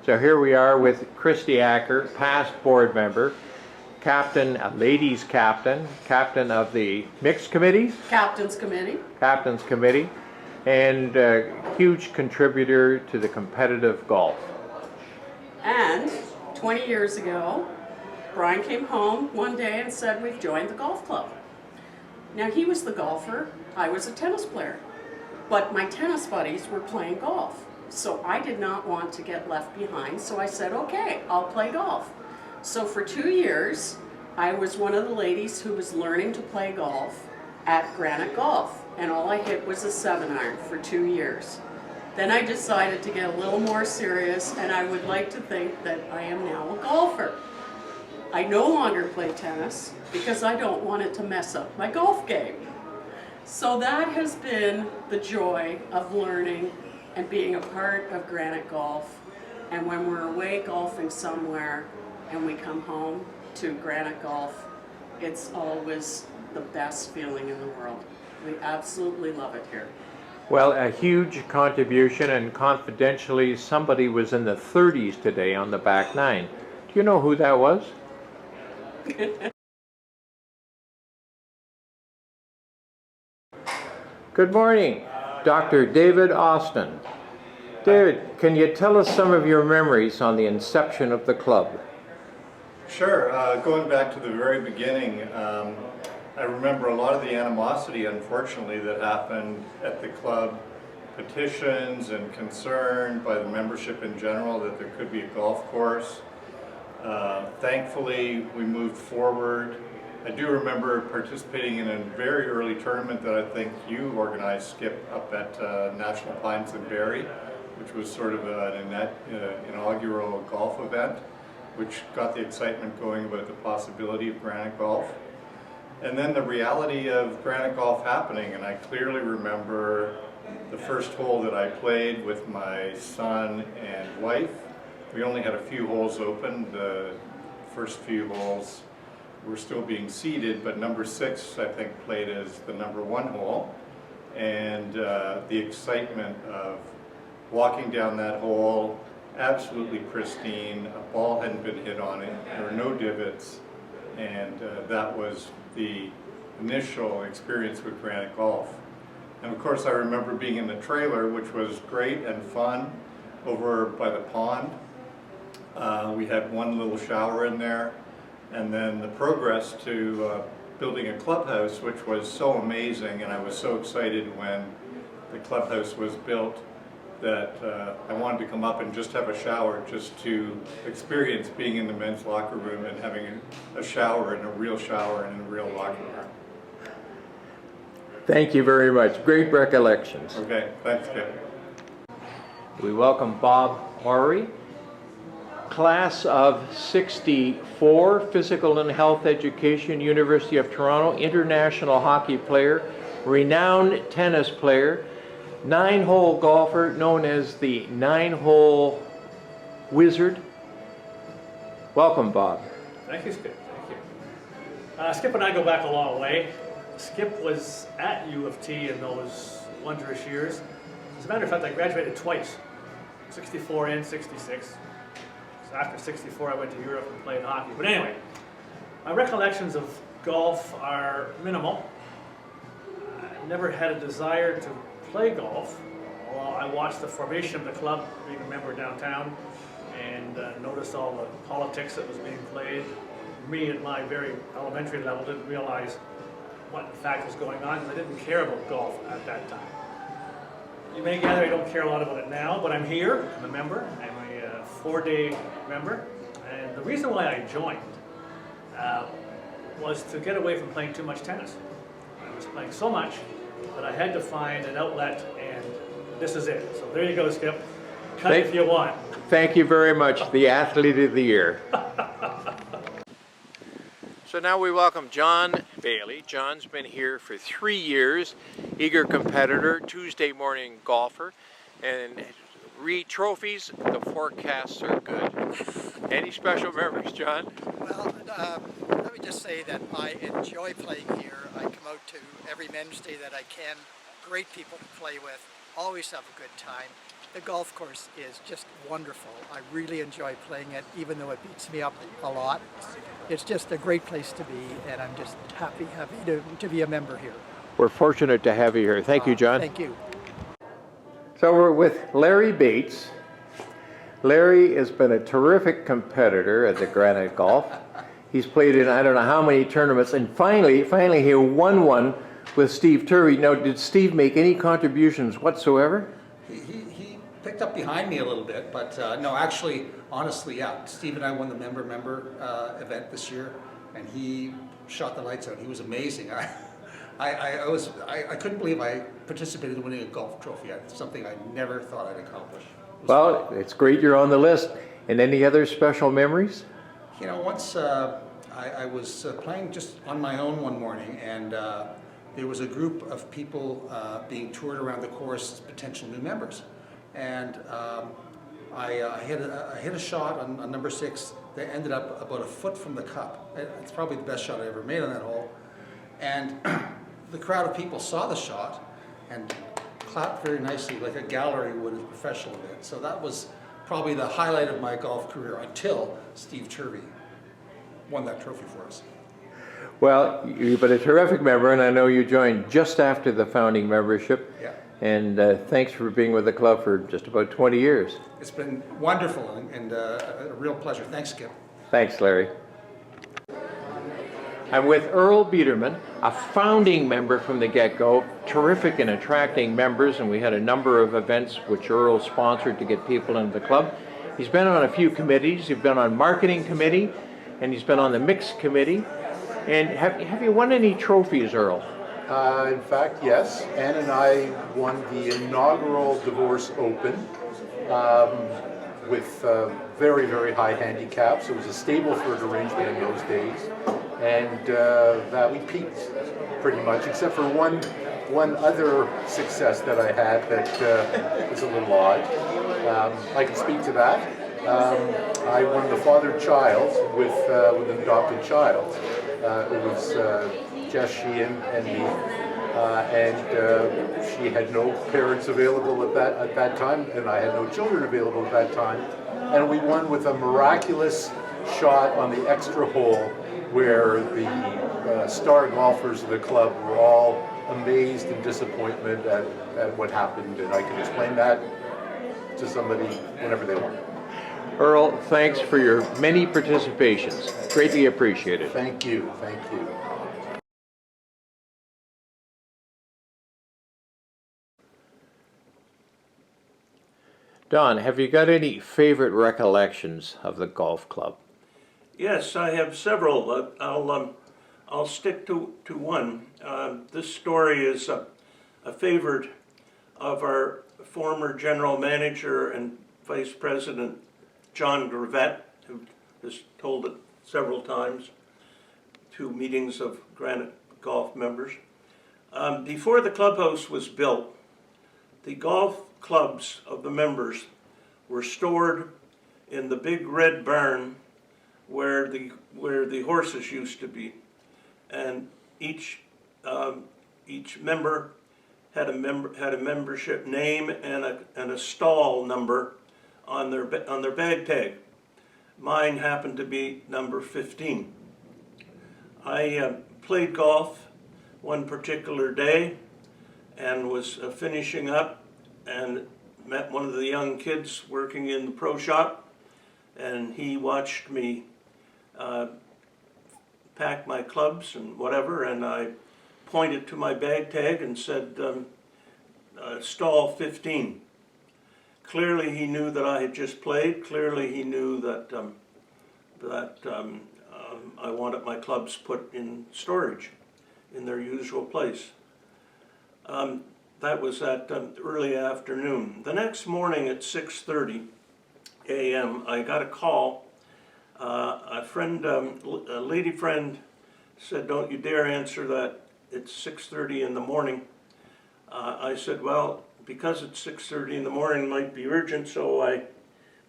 So here we are with Christy Acker, past board member, captain, ladies captain, captain of the mixed committee? Captain's Committee. Captain's Committee, and a huge contributor to the competitive golf. And 20 years ago, Brian came home one day and said, "We've joined the golf club." Now he was the golfer, I was a tennis player. But my tennis buddies were playing golf. So I did not want to get left behind, so I said, okay, I'll play golf. So for 2 years, I was one of the ladies who was learning to play golf at Granite Golf. And all I hit was a 7-iron for 2 years. Then I decided to get a little more serious, and I would like to think that I am now a golfer. I no longer play tennis because I don't want it to mess up my golf game. So that has been the joy of learning and being a part of Granite Golf. And when we're away golfing somewhere and we come home to Granite Golf, it's always the best feeling in the world. We absolutely love it here. Well, a huge contribution, and confidentially, somebody was in the 30s today on the back nine. Do you know who that was? Good morning, Dr. David Austin. David, can you tell us some of your memories on the inception of the club? Sure. Going back to the very beginning, I remember a lot of the animosity, unfortunately, that happened at the club, petitions and concern by the membership in general that there could be a golf course. Thankfully, we moved forward. I do remember participating in a very early tournament that I think you organized, Skip, up at National Pines in Barrie, which was sort of an inaugural golf event, which got the excitement going about the possibility of Granite Golf. And then the reality of Granite Golf happening, and I clearly remember the first hole that I played with my son and wife. We only had a few holes open. The first few holes were still being seeded, but number 6, I think, played as the number 1 hole. And the excitement of walking down that hole, absolutely pristine, a ball hadn't been hit on it, there were no divots, and that was the initial experience with Granite Golf. And of course I remember being in the trailer, which was great and fun, over by the pond. We had one little shower in there, and then the progress to building a clubhouse, which was so amazing, and I was so excited when the clubhouse was built that I wanted to come up and just have a shower, just to experience being in the men's locker room and having a shower and a real shower in a real locker room. Thank you very much. Great recollections. Okay, thanks, Kevin. We welcome Bob Horry, class of '64, physical and health education, University of Toronto, international hockey player, renowned tennis player, 9-hole golfer known as the 9-hole wizard. Welcome, Bob. Thank you, Skip. Thank you. Skip and I go back a long way. Skip was at U of T in those wondrous years. As a matter of fact, I graduated twice, 64 and 66. So after 64, I went to Europe and played hockey. But anyway, my recollections of golf are minimal. I never had a desire to play golf. Although I watched the formation of the club, being a member downtown, and noticed all the politics that was being played. Me at my very elementary level didn't realize what in fact was going on, because I didn't care about golf at that time. You may gather I don't care a lot about it now, but I'm here, I'm a member, I'm a 4-day member, and the reason why I joined was to get away from playing too much tennis. I was playing so much that I had to find an outlet, and this is it. So there you go, Skip. Cut if you want. Thank you very much, the Athlete of the Year. So now we welcome John Bailey. John's been here for 3 years, eager competitor, Tuesday morning golfer, and read trophies, the forecasts are good. Any special memories, John? Well, let me just say that I enjoy playing here. I come out to every men's day that I can. Great people to play with. always have a good time. The golf course is just wonderful. I really enjoy playing it, even though it beats me up a lot. It's just a great place to be, and I'm just happy to be a member here. We're fortunate to have you here. Thank you, John. Thank you. So we're with Larry Bates. Larry has been a terrific competitor at the Granite Golf. He's played in I don't know how many tournaments, and finally he won one with Steve Turvey. Now, did Steve make any contributions whatsoever? He picked up behind me a little bit, but no, actually, honestly, yeah. Steve and I won the member event this year, and he shot the lights out. He was amazing. I couldn't believe I participated in winning a golf trophy. It's something I never thought I'd accomplish. Well, it's great you're on the list. And any other special memories? You know, once I was playing just on my own one morning, and there was a group of people being toured around the course as potential new members. And I hit a shot on number 6 that ended up about a foot from the cup. It's probably the best shot I ever made on that hole. And the crowd of people saw the shot and clapped very nicely, like a gallery would at a professional event. So that was probably the highlight of my golf career until Steve Turvey won that trophy for us. Well, you've been a terrific member, and I know you joined just after the founding membership. Yeah. And thanks for being with the club for just about 20 years. It's been wonderful and a real pleasure. Thanks, Skip. Thanks, Larry. I'm with Earl Biederman, a founding member from the get-go, terrific in attracting members, and we had a number of events which Earl sponsored to get people into the club. He's been on a few committees. He's been on marketing committee, and he's been on the mix committee. And have you won any trophies, Earl? In fact, yes. Ann and I won the inaugural Divorce Open with very, very high handicaps. It was a Stableford arrangement in those days. And that we peaked pretty much, except for one other success that I had that was a little odd. I can speak to that. I won the father-child with an adopted child. It was Jess Sheehan and me, and she had no parents available at that time, and I had no children available at that time. And we won with a miraculous shot on the extra hole, where the star golfers of the club were all amazed in disappointment at what happened, and I can explain that to somebody whenever they want. Earl, thanks for your many participations. Greatly appreciated. Thank you, thank you. Don, have you got any favorite recollections of the golf club? Yes, I have several. I'll stick to one. This story is a favorite of our former general manager and vice president, John Granite, who has told it several times to meetings of Granite Golf members. Before the clubhouse was built, the golf clubs of the members were stored in the big red barn where the horses used to be, and each member had a membership name and a stall number on their bag tag. Mine happened to be number 15. I played golf one particular day and was finishing up and met one of the young kids working in the pro shop, and he watched me pack my clubs and whatever, and I pointed to my bag tag and said, stall 15. Clearly he knew that I had just played. Clearly he knew that I wanted my clubs put in storage in their usual place. That was at early afternoon. The next morning at 6:30 a.m. I got a call. A lady friend said, "Don't you dare answer that. It's 6:30 in the morning." I said, "Well, because it's 6:30 in the morning, it might be urgent." So I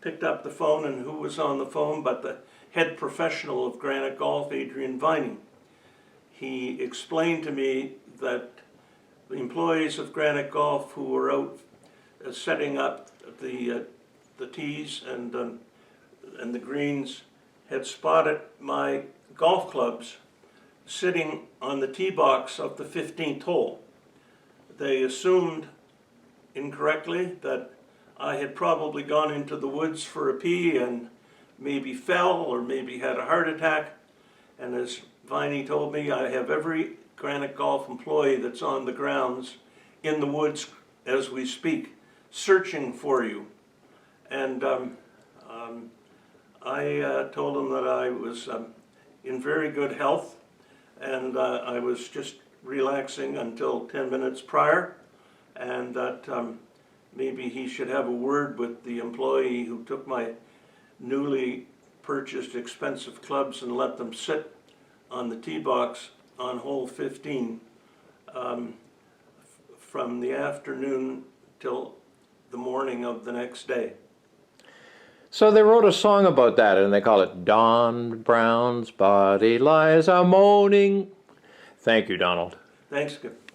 picked up the phone, and who was on the phone but the head professional of Granite Golf, Adrian Vining. He explained to me that the employees of Granite Golf who were out setting up the tees and the greens had spotted my golf clubs sitting on the tee box of the 15th hole. They assumed incorrectly that I had probably gone into the woods for a pee and maybe fell or maybe had a heart attack. And as Viney told me, I have every Granite Golf employee that's on the grounds in the woods as we speak, searching for you. And I told him that I was in very good health, and I was just relaxing until 10 minutes prior, and that maybe he should have a word with the employee who took my newly purchased expensive clubs and let them sit on the tee box on hole 15 from the afternoon till the morning of the next day. So they wrote a song about that, and they call it Don Brown's Body Lies a Moaning. Thank you, Donald. Thanks, Skip.